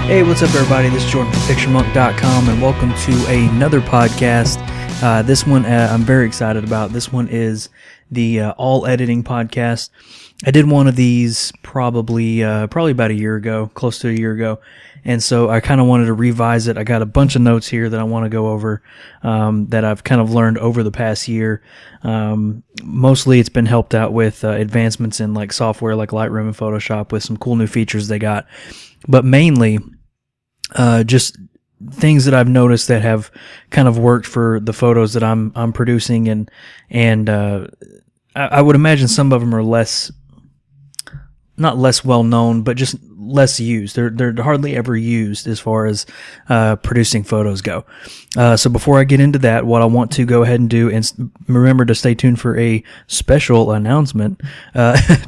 Hey, what's up, everybody? This is Jordan from PictureMonk.com, and welcome to another podcast. This one I'm very excited about. This one is the all editing podcast. I did one of these probably about a year ago, close to a year ago, and so I kind of wanted to revise it. I got a bunch of notes here that I want to go over that I've kind of learned over the past year. Mostly it's been helped out with advancements in like software like Lightroom and Photoshop with some cool new features they got, but mainly just things that I've noticed that have kind of worked for the photos that I'm producing, and I would imagine some of them are not less well known, but just less used. They're hardly ever used as far as producing photos go. So before I get into that, what I want to go ahead and do, and remember to stay tuned for a special announcement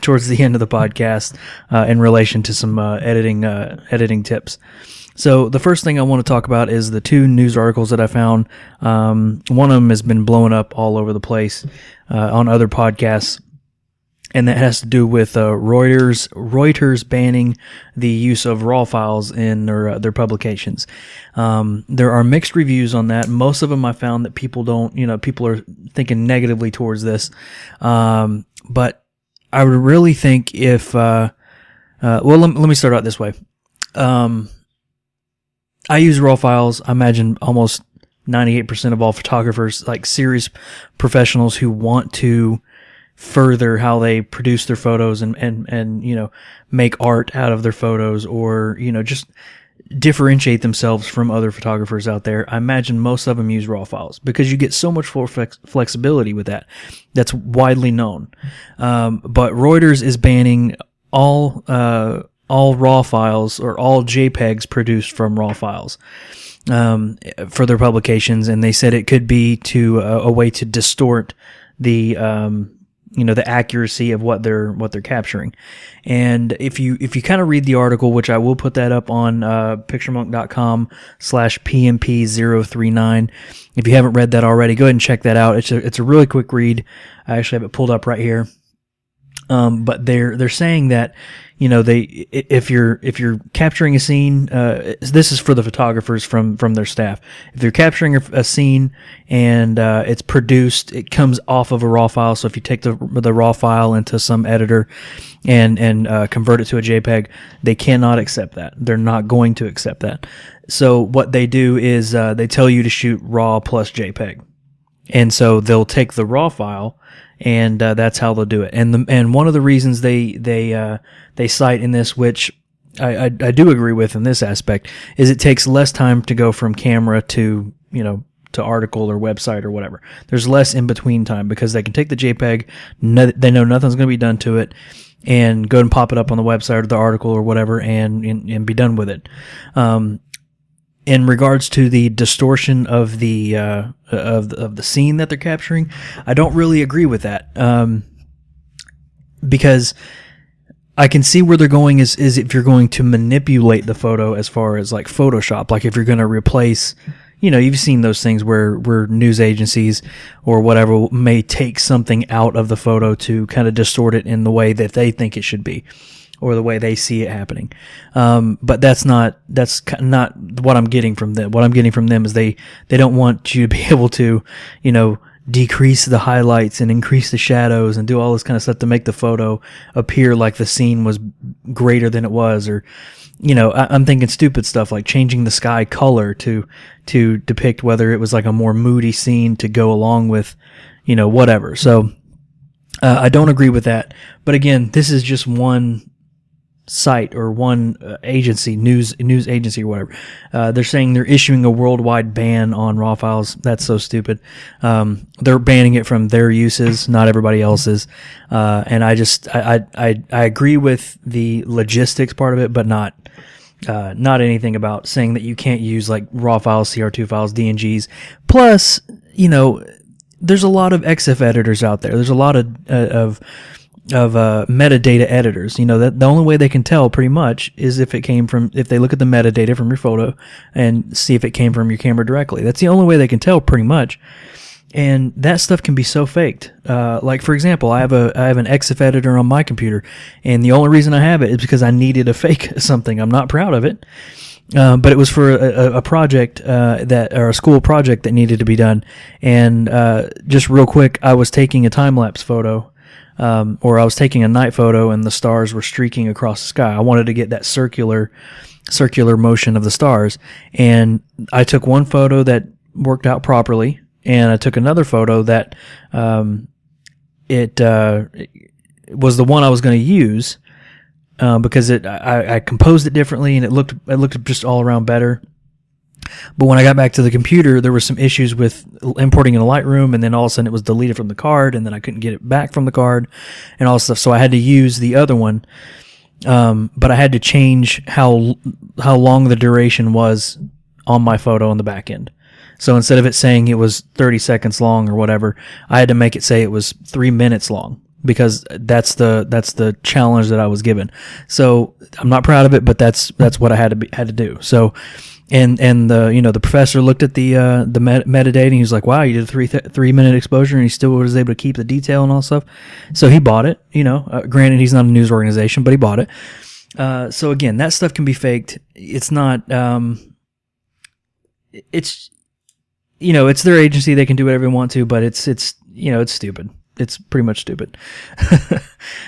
towards the end of the podcast in relation to some editing tips. So the first thing I want to talk about is the two news articles that I found. One of them has been blowing up all over the place on other podcasts, and that has to do with Reuters banning the use of RAW files in their publications. There are mixed reviews on that. Most of them I found that people are thinking negatively towards this. But I would really think if let me start out this way. I use RAW files. I imagine almost 98% of all photographers, like serious professionals who want to further how they produce their photos and make art out of their photos, or just differentiate themselves from other photographers out there. I imagine most of them use RAW files because you get so much more flexibility with that. That's widely known. But Reuters is banning all RAW files or all JPEGs produced from RAW files for their publications, and they said it could be to a way to distort the the accuracy of what they're capturing. And if you kind of read the article, which I will put that up on PictureMonk.com/PMP039. If you haven't read that already, go ahead and check that out. It's a really quick read. I actually have it pulled up right here. But they're saying that, if you're capturing a scene, this is for the photographers from their staff. If you're capturing a scene and it's produced, it comes off of a RAW file. So if you take the RAW file into some editor and convert it to a JPEG, they cannot accept that. They're not going to accept that. So what they do is they tell you to shoot RAW plus JPEG, and so they'll take the RAW file, and that's how they'll do it. And one of the reasons they cite in this, which I do agree with in this aspect, is it takes less time to go from camera to to article or website or whatever. There's less in between time because they can take the JPEG, they know nothing's going to be done to it, and go and pop it up on the website or the article or whatever, and be done with it. In regards to the distortion of the scene that they're capturing, I don't really agree with that, because I can see where they're going is if you're going to manipulate the photo as far as like Photoshop, like if you're going to replace, you've seen those things where news agencies or whatever may take something out of the photo to kind of distort it in the way that they think it should be, or the way they see it happening. But that's not what I'm getting from them. What I'm getting from them is they don't want you to be able to, decrease the highlights and increase the shadows and do all this kind of stuff to make the photo appear like the scene was greater than it was. Or, I'm thinking stupid stuff like changing the sky color to depict whether it was like a more moody scene to go along with, whatever. So, I don't agree with that. But again, this is just one site or one agency, news agency or whatever. They're saying they're issuing a worldwide ban on RAW files. That's so stupid. They're banning it from their uses, not everybody else's. And I agree with the logistics part of it, but not anything about saying that you can't use like RAW files, CR2 files, DNGs. Plus, there's a lot of XF editors out there. There's a lot of metadata editors. That the only way they can tell pretty much is if they look at the metadata from your photo and see if it came from your camera directly. That's the only way they can tell pretty much. And that stuff can be so faked. Like for example, I have an XF editor on my computer, and the only reason I have it is because I needed to fake something. I'm not proud of it, But it was for a project or a school project that needed to be done. And just real quick, I was taking a time lapse photo, or I was taking a night photo, and the stars were streaking across the sky. I wanted to get that circular motion of the stars, and I took one photo that worked out properly, and I took another photo that it was the one I was going to use. Because I composed it differently, and it looked just all around better. But when I got back to the computer, there were some issues with importing in Lightroom, and then all of a sudden it was deleted from the card, and then I couldn't get it back from the card, and all this stuff. So I had to use the other one, but I had to change how long the duration was on my photo on the back end. So instead of it saying it was 30 seconds long or whatever, I had to make it say it was 3 minutes long, because that's the challenge that I was given. So I'm not proud of it, but that's what I had to do. So, and the professor looked at the metadata, and he was like, "Wow, you did a 3 minute exposure, and he still was able to keep the detail and all stuff." So he bought it. Granted, he's not a news organization, but he bought it. So again, that stuff can be faked. It's not. It's their agency. They can do whatever they want to, but it's stupid. It's pretty much stupid.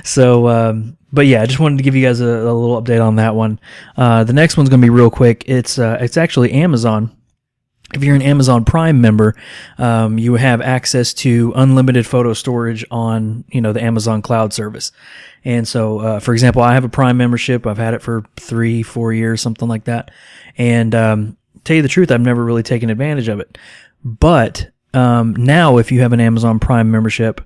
So, but yeah, I just wanted to give you guys a little update on that one. The next one's going to be real quick. It's actually Amazon. If you're an Amazon Prime member, you have access to unlimited photo storage on, the Amazon cloud service. And so, for example, I have a Prime membership. I've had it for 3-4 years, something like that. And, tell you the truth, I've never really taken advantage of it. But, now if you have an Amazon Prime membership,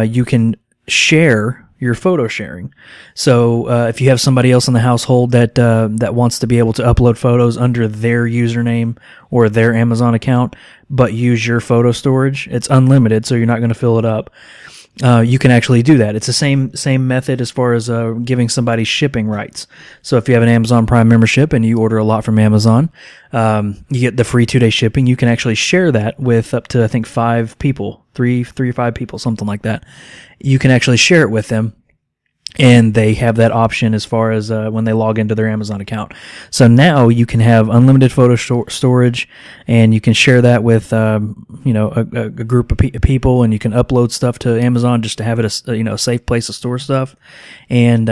you can share your photo sharing. So if you have somebody else in the household that wants to be able to upload photos under their username or their Amazon account, but use your photo storage, it's unlimited, so you're not going to fill it up. You can actually do that. It's the same method as far as giving somebody shipping rights. So if you have an Amazon Prime membership and you order a lot from Amazon, you get the free 2-day shipping. You can actually share that with up to, I think, 5 people, 3 or 5 people, something like that. You can actually share it with them, and they have that option as far as when they log into their Amazon account. So now you can have unlimited photo storage, and you can share that with a group of people, and you can upload stuff to Amazon just to have it a safe place to store stuff, and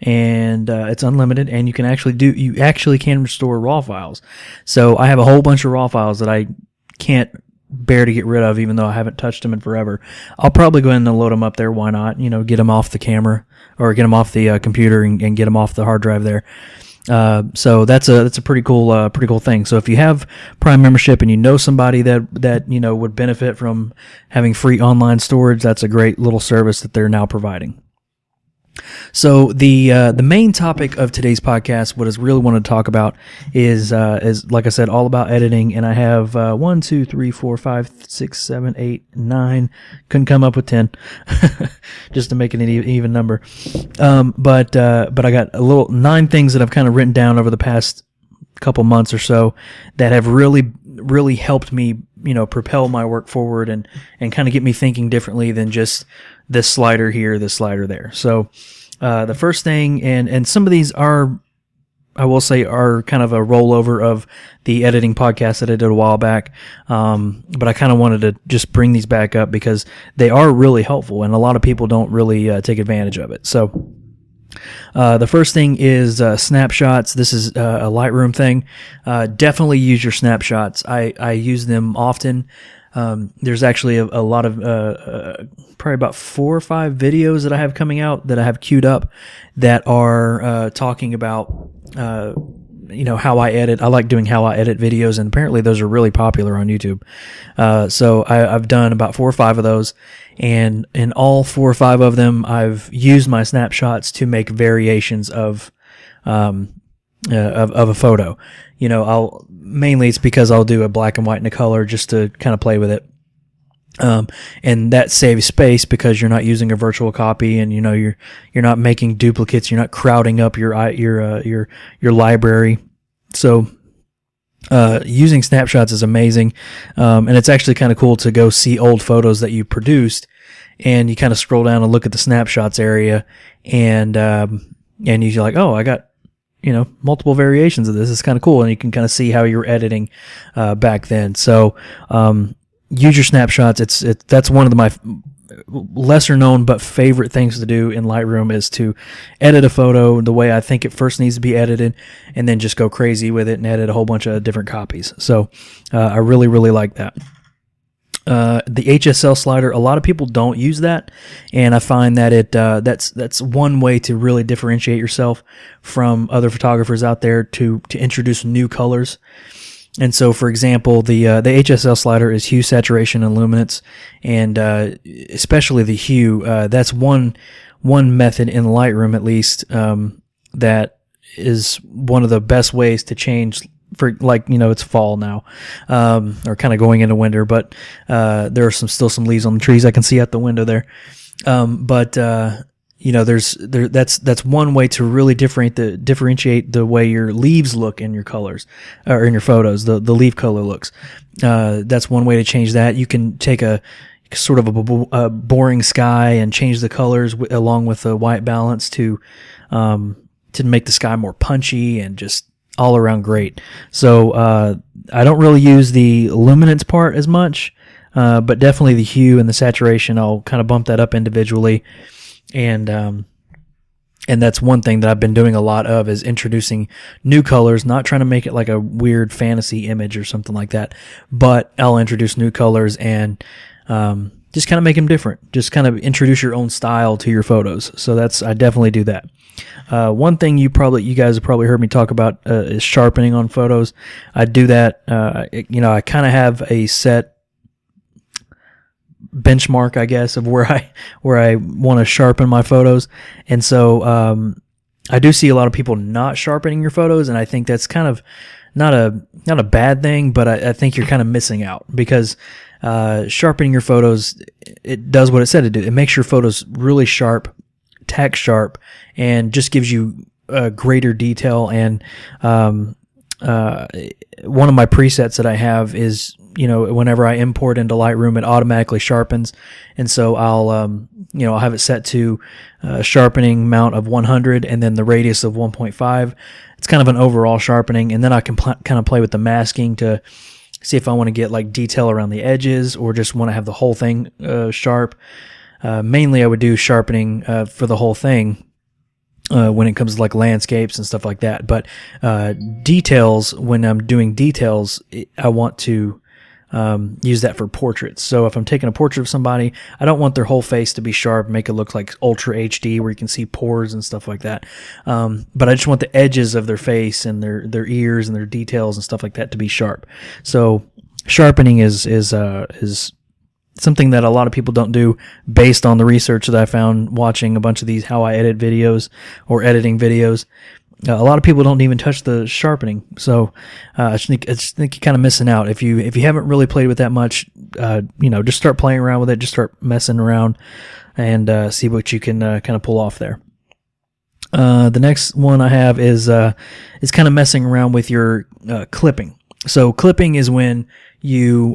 it's unlimited, and you actually can restore raw files. So I have a whole bunch of raw files that I can't bear to get rid of, even though I haven't touched them in forever. I'll probably go ahead and load them up there. Why not? Get them off the camera, or get them off the computer, and get them off the hard drive there. So that's a pretty cool thing. So if you have Prime membership and you know somebody that would benefit from having free online storage, that's a great little service that they're now providing. So the main topic of today's podcast, what I really wanted to talk about, is like I said, all about editing. And I have 1, 2, 3, 4, 5, 6, 7, 8, 9. Couldn't come up with 10, just to make it an even number. But I got a little 9 things that I've kind of written down over the past couple months or so that have really helped me, propel my work forward and kind of get me thinking differently than just this slider here, this slider there. So the first thing, and some of these are, I will say, are kind of a rollover of the editing podcast that I did a while back. But I kind of wanted to just bring these back up because they are really helpful, and a lot of people don't really take advantage of it. So the first thing is snapshots. This is a Lightroom thing. Definitely use your snapshots. I use them often. There's actually a lot of probably about 4 or 5 videos that I have coming out that I have queued up that are talking about how I edit. I like doing how I edit videos, and apparently those are really popular on YouTube. So I've done about 4 or 5 of those, and in all 4 or 5 of them, I've used my snapshots to make variations of a photo. Mainly it's because I'll do a black and white and a color just to kind of play with it. And that saves space because you're not using a virtual copy, and you're not making duplicates. You're not crowding up your library. So using snapshots is amazing, and it's actually kind of cool to go see old photos that you produced, and you kind of scroll down and look at the snapshots area, and you're like, oh, I got multiple variations of this. It's kind of cool, and you can kind of see how you were editing back then. So use your snapshots. That's one of my lesser known but favorite things to do in Lightroom, is to edit a photo the way I think it first needs to be edited, and then just go crazy with it and edit a whole bunch of different copies. So I really, really like that. The HSL slider, a lot of people don't use that, and I find that that's one way to really differentiate yourself from other photographers out there, to introduce new colors. And so, for example, the HSL slider is hue, saturation, and luminance, and especially the hue. That's one method in Lightroom, at least, that is one of the best ways to change. For it's fall now, or kind of going into winter, but there are still some leaves on the trees I can see out the window there. That's one way to really differentiate the way your leaves look in your colors, or in your photos. The leaf color looks. That's one way to change that. You can take a sort of a boring sky and change the colors along with the white balance to make the sky more punchy and just all around great. So I don't really use the luminance part as much, but definitely the hue and the saturation, I'll kind of bump that up individually. And that's one thing that I've been doing a lot of, is introducing new colors, not trying to make it like a weird fantasy image or something like that, but I'll introduce new colors and just kind of make them different. Just kind of introduce your own style to your photos. So I definitely do that. One thing you guys have probably heard me talk about is sharpening on photos. I do that. I kind of have a set benchmark, I guess, of where I want to sharpen my photos, and so I do see a lot of people not sharpening your photos, and I think that's kind of not a bad thing, but I think you're kind of missing out, because sharpening your photos, it does what it said to do. It makes your photos really sharp, tack sharp, and just gives you greater detail. And one of my presets that I have is, whenever I import into Lightroom, it automatically sharpens, and so I'll have it set to sharpening mount of 100 and then the radius of 1.5. It's kind of an overall sharpening, and then I can kind of play with the masking to see if I want to get like detail around the edges, or just want to have the whole thing sharp. Mainly I would do sharpening for the whole thing when it comes to like landscapes and stuff like that. But details, when I'm doing details, I want to use that for portraits. So if I'm taking a portrait of somebody, I don't want their whole face to be sharp, make it look like ultra HD where you can see pores and stuff like that. But I just want the edges of their face and their ears and their details and stuff like that to be sharp. So sharpening is something that a lot of people don't do, based on the research that I found watching a bunch of these how I edit videos or editing videos. A lot of people don't even touch the sharpening, so I just think you're kind of missing out. If you haven't really played with that much, just start playing around with it. Just start messing around and see what you can kind of pull off there. The next one I have is kind of messing around with your clipping. So clipping is when you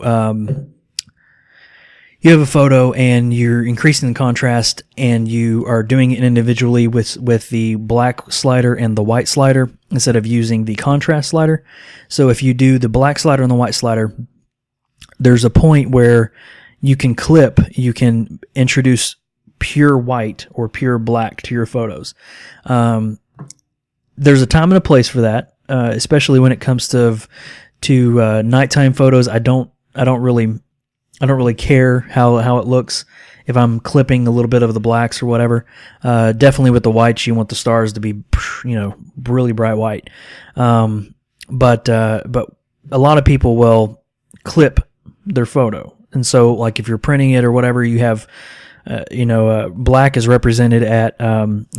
have a photo and you're increasing the contrast, and you are doing it individually with the black slider and the white slider instead of using the contrast slider. So if you do the black slider and the white slider, there's a point where you can introduce pure white or pure black to your photos. There's a time and a place for that, especially when it comes to nighttime photos. I don't really care how it looks if I'm clipping a little bit of the blacks or whatever. Definitely with the whites, you want the stars to be, really bright white. But a lot of people will clip their photo, and so like if you're printing it or whatever, you have, black is represented at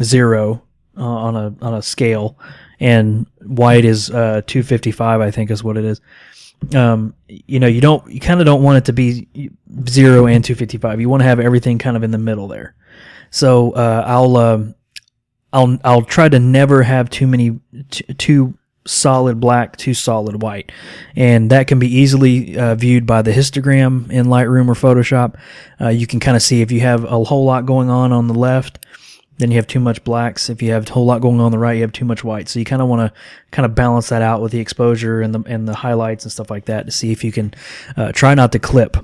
0 on a scale, and white is 255, I think is what it is. You kind of don't want it to be 0 and 255. You want to have everything kind of in the middle there. So I'll try to never have too solid black, too solid white, and that can be easily viewed by the histogram in Lightroom or Photoshop. You can kind of see if you have a whole lot going on the left, then you have too much blacks. If you have a whole lot going on the right, you have too much white. So you kind of want to kind of balance that out with the exposure and the highlights and stuff like that to see if you can try not to clip.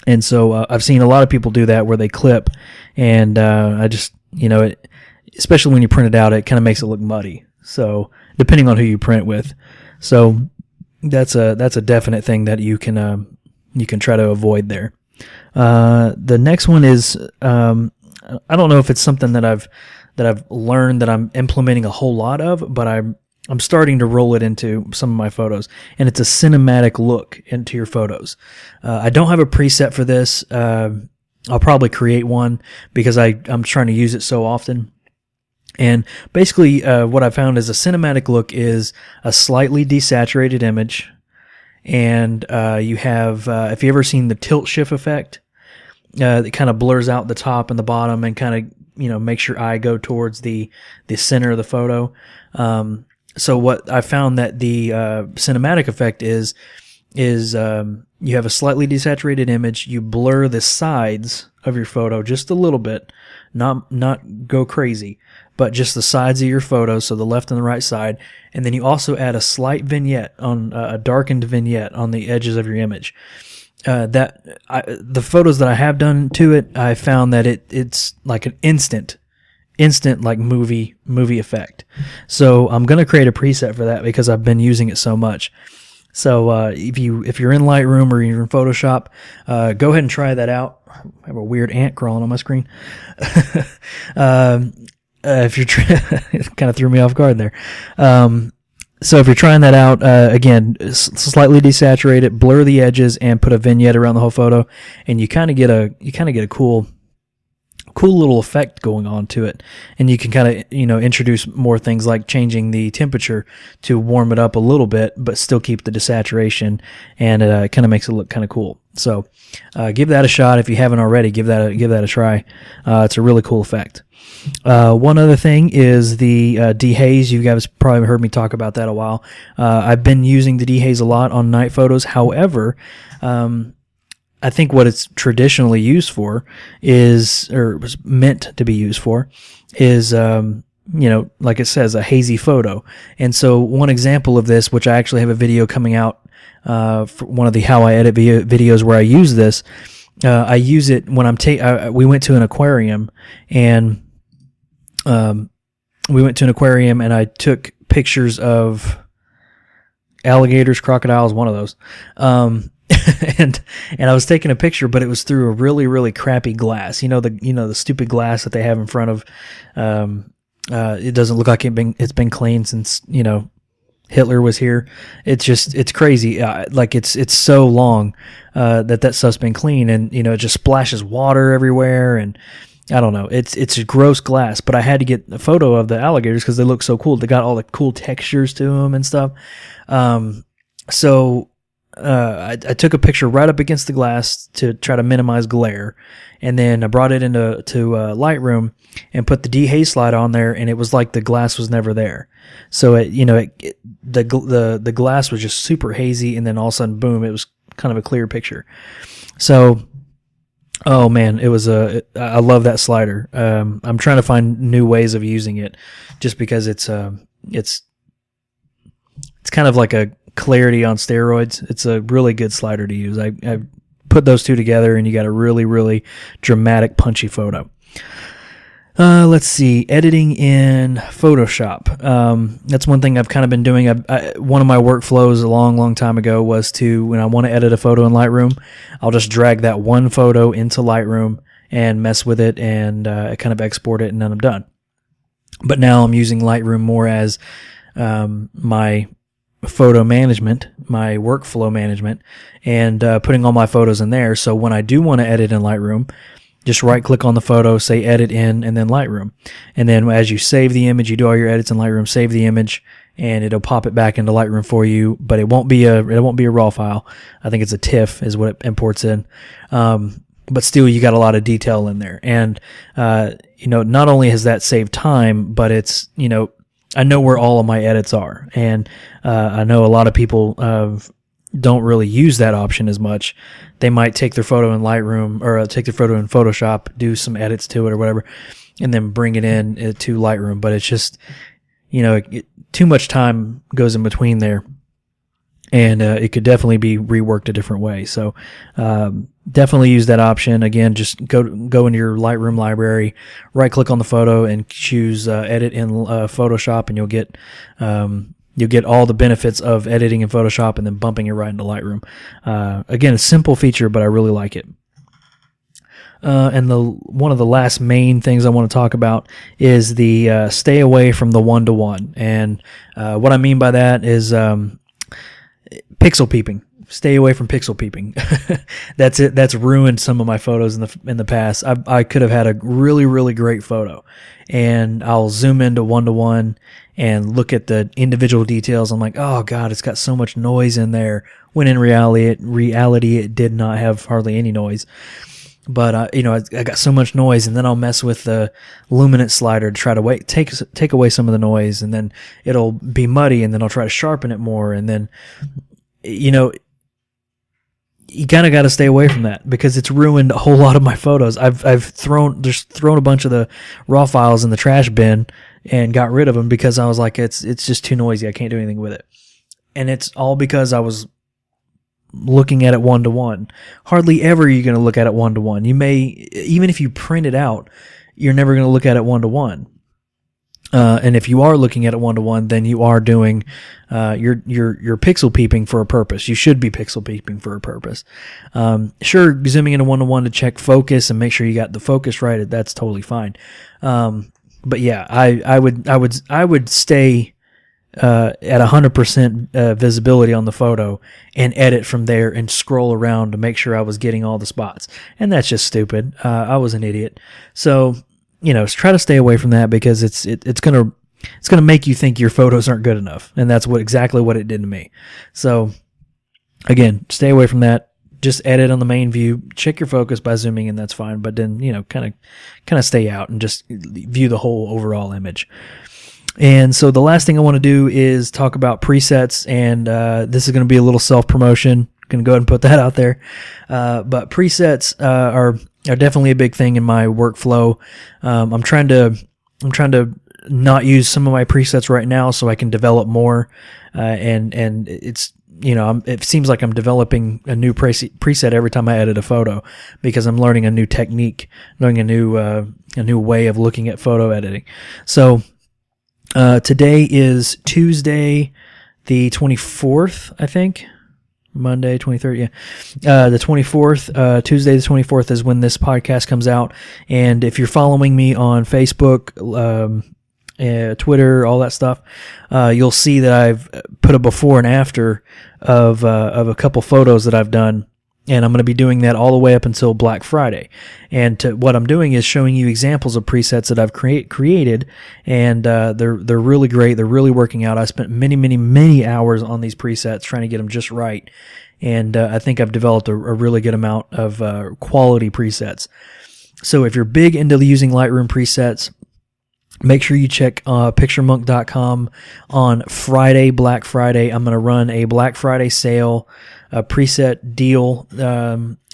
And so I've seen a lot of people do that where they clip, and I just, especially when you print it out, it kind of makes it look muddy. So depending on who you print with, so that's a definite thing that you can try to avoid there. The next one is I don't know if it's something that I've learned that I'm implementing a whole lot of, but I'm starting to roll it into some of my photos, and it's a cinematic look into your photos. I don't have a preset for this. I'll probably create one because I'm trying to use it so often. And basically, what I found is a cinematic look is a slightly desaturated image, and you have, if you ever seen the tilt shift effect, it kind of blurs out the top and the bottom and kind of, makes your eye go towards the center of the photo. So what I found that the cinematic effect is you have a slightly desaturated image, you blur the sides of your photo just a little bit, not go crazy, but just the sides of your photo, so the left and the right side, and then you also add a slight vignette on a darkened vignette on the edges of your image. The photos that I have done to it, I found that it's like an instant like movie effect. So I'm gonna create a preset for that because I've been using it so much. So if you're in Lightroom or you're in Photoshop, go ahead and try that out. I have a weird ant crawling on my screen. If you're it kind of threw me off guard there. So if you're trying that out, again, slightly desaturate it, blur the edges, and put a vignette around the whole photo, and you kind of get a cool little effect going on to it. And you can kind of, introduce more things like changing the temperature to warm it up a little bit, but still keep the desaturation, and it kind of makes it look kind of cool. So give that a shot if you haven't already. Give that a try. It's a really cool effect. One other thing is the dehaze. You guys probably heard me talk about that a while. I've been using the dehaze a lot on night photos. However, I think what it's traditionally used for was meant to be used for is, like it says, a hazy photo. And so one example of this, which I actually have a video coming out for one of the How I Edit videos where I use this, I use it when we went to an aquarium, and I took pictures of alligators, crocodiles, one of those. And I was taking a picture, but it was through a really, really crappy glass. The stupid glass that they have in front of. It doesn't look like it's been cleaned since Hitler was here. It's crazy. It's so long that stuff's been cleaned, and it just splashes water everywhere, and I don't know. It's a gross glass, but I had to get a photo of the alligators because they look so cool. They got all the cool textures to them and stuff. So I took a picture right up against the glass to try to minimize glare, and then I brought it into Lightroom and put the dehaze slide on there, and it was like the glass was never there. So the glass was just super hazy, and then all of a sudden, boom! It was kind of a clear picture. So, oh man, I love that slider. I'm trying to find new ways of using it, just because it's kind of like a clarity on steroids. It's a really good slider to use. I put those two together, and you got a really, really dramatic, punchy photo. Let's see, editing in Photoshop. That's one thing I've kind of been doing. One of my workflows a long, long time ago was when I want to edit a photo in Lightroom, I'll just drag that one photo into Lightroom and mess with it, and kind of export it, and then I'm done. But now I'm using Lightroom more as my photo management, my workflow management, and putting all my photos in there. So when I do want to edit in Lightroom, just right click on the photo, say edit in, and then Lightroom. And then as you save the image, you do all your edits in Lightroom, save the image, and it'll pop it back into Lightroom for you, but it won't be a raw file. I think it's a TIFF is what it imports in. But still, you got a lot of detail in there. And not only has that saved time, but it's, I know where all of my edits are, and I know a lot of people don't really use that option as much. They might take their photo in Lightroom or take their photo in Photoshop, do some edits to it or whatever, and then bring it in to Lightroom. But it's just, too much time goes in between there. And it could definitely be reworked a different way. So definitely use that option. Again, just go into your Lightroom library, right-click on the photo, and choose Edit in Photoshop, and you'll get all the benefits of editing in Photoshop and then bumping it right into Lightroom. Again, a simple feature, but I really like it. And one of the last main things I want to talk about is the stay away from the one-to-one. And what I mean by that is pixel peeping. Stay away from pixel peeping. That's it. That's ruined some of my photos in the past. I could have had a really, really great photo, and I'll zoom into one-to-one and look at the individual details. I'm like, oh God, it's got so much noise in there. When in reality, it did not have hardly any noise. But I got so much noise, and then I'll mess with the luminance slider to try to take away some of the noise, and then it'll be muddy, and then I'll try to sharpen it more, and then you kind of got to stay away from that because it's ruined a whole lot of my photos. I've thrown a bunch of the raw files in the trash bin and got rid of them because I was like, it's just too noisy. I can't do anything with it, and it's all because I was looking at it one-to-one. Hardly ever are you going to look at it one-to-one. You may, even if you print it out, you're never going to look at it one-to-one. And if you are looking at it one-to-one, then you are doing, you're pixel peeping for a purpose. You should be pixel peeping for a purpose. Sure, zooming into one-to-one to check focus and make sure you got the focus right, that's totally fine. But yeah, I would stay at 100% visibility on the photo and edit from there and scroll around to make sure I was getting all the spots. And that's just stupid. I was an idiot. So, try to stay away from that because it's gonna make you think your photos aren't good enough. And that's exactly what it did to me. So again, stay away from that. Just edit on the main view, check your focus by zooming in, that's fine. But then, kind of stay out and just view the whole overall image. And so the last thing I want to do is talk about presets, and this is going to be a little self-promotion. Going to go ahead and put that out there. But presets are definitely a big thing in my workflow. I'm trying to not use some of my presets right now so I can develop more. And it's it seems like I'm developing a new preset every time I edit a photo because I'm learning a new technique, learning a new way of looking at photo editing. So today is Tuesday, the 24th, I think. Monday, 23rd, yeah. The 24th, Tuesday the 24th is when this podcast comes out. And if you're following me on Facebook, Twitter, all that stuff, you'll see that I've put a before and after of a couple photos that I've done. And I'm going to be doing that all the way up until Black Friday. And what I'm doing is showing you examples of presets that I've created, and they're really great. They're really working out. I spent many hours on these presets trying to get them just right, and I think I've developed a really good amount of quality presets. So if you're big into using Lightroom presets, make sure you check PictureMonk.com on Friday, Black Friday. I'm going to run a Black Friday sale, a preset deal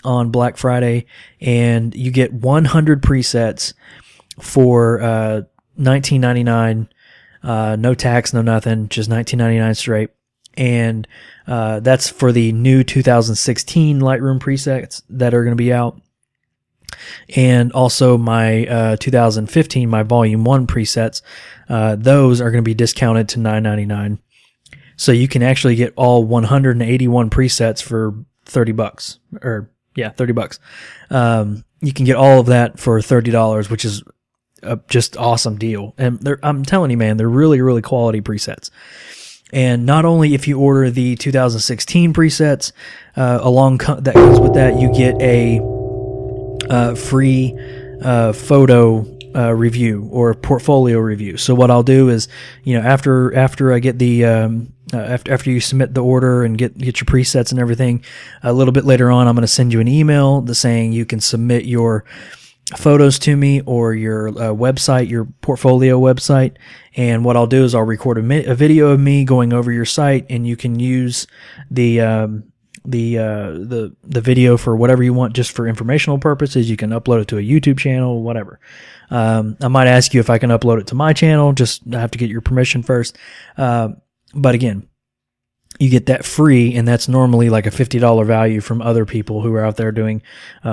on Black Friday, and you get 100 presets for $19.99, no tax, no nothing, just $19.99 straight. And that's for the new 2016 Lightroom presets that are going to be out. And also my 2015, my Volume 1 presets, those are going to be discounted to $9.99. So you can actually get all 181 presets for $30, or yeah, $30. You can get all of that for $30, which is a just awesome deal. And I'm telling you, man, they're really, really quality presets. And not only if you order the 2016 presets, that comes with that, you get a free photo review or portfolio review. So what I'll do is, after I get the after you submit the order and get your presets and everything, a little bit later on, I'm going to send you an email saying you can submit your photos to me or your website, your portfolio website. And what I'll do is I'll record a video of me going over your site, and you can use the the video for whatever you want, just for informational purposes. You can upload it to a YouTube channel, whatever. I might ask you if I can upload it to my channel. Just I have to get your permission first. But again, you get that free, and that's normally like a $50 value from other people who are out there doing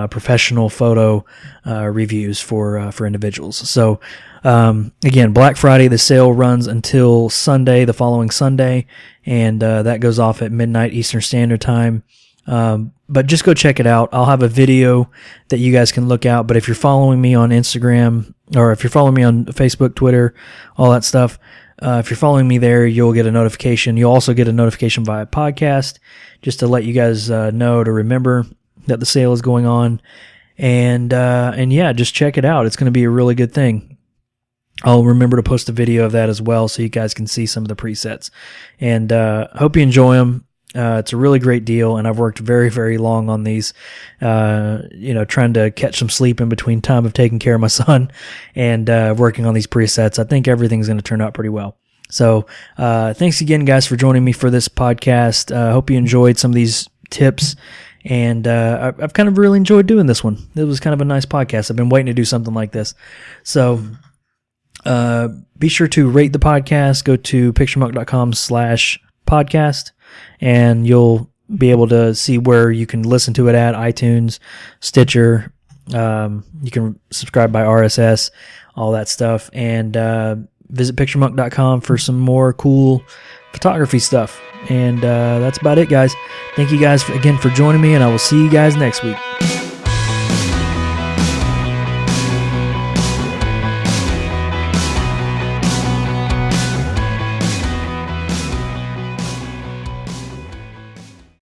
professional photo reviews for individuals. So again, Black Friday, the sale runs until Sunday, the following Sunday, and that goes off at midnight Eastern Standard Time. But just go check it out. I'll have a video that you guys can look out. But if you're following me on Instagram, or if you're following me on Facebook, Twitter, all that stuff, if you're following me there, you'll get a notification. You'll also get a notification via podcast, just to let you guys know, to remember that the sale is going on. And yeah, just check it out. It's going to be a really good thing. I'll remember to post a video of that as well, so you guys can see some of the presets. And hope you enjoy them. It's a really great deal, and I've worked very, very long on these, trying to catch some sleep in between time of taking care of my son and working on these presets. I think everything's going to turn out pretty well. So thanks again, guys, for joining me for this podcast. I hope you enjoyed some of these tips, and I've kind of really enjoyed doing this one. It was kind of a nice podcast. I've been waiting to do something like this. So be sure to rate the podcast. Go to PictureMonk.com/podcast. And you'll be able to see where you can listen to it at: iTunes, Stitcher. You can subscribe by RSS, all that stuff. And visit PictureMonk.com for some more cool photography stuff. And that's about it, guys. Thank you guys again for joining me, and I will see you guys next week.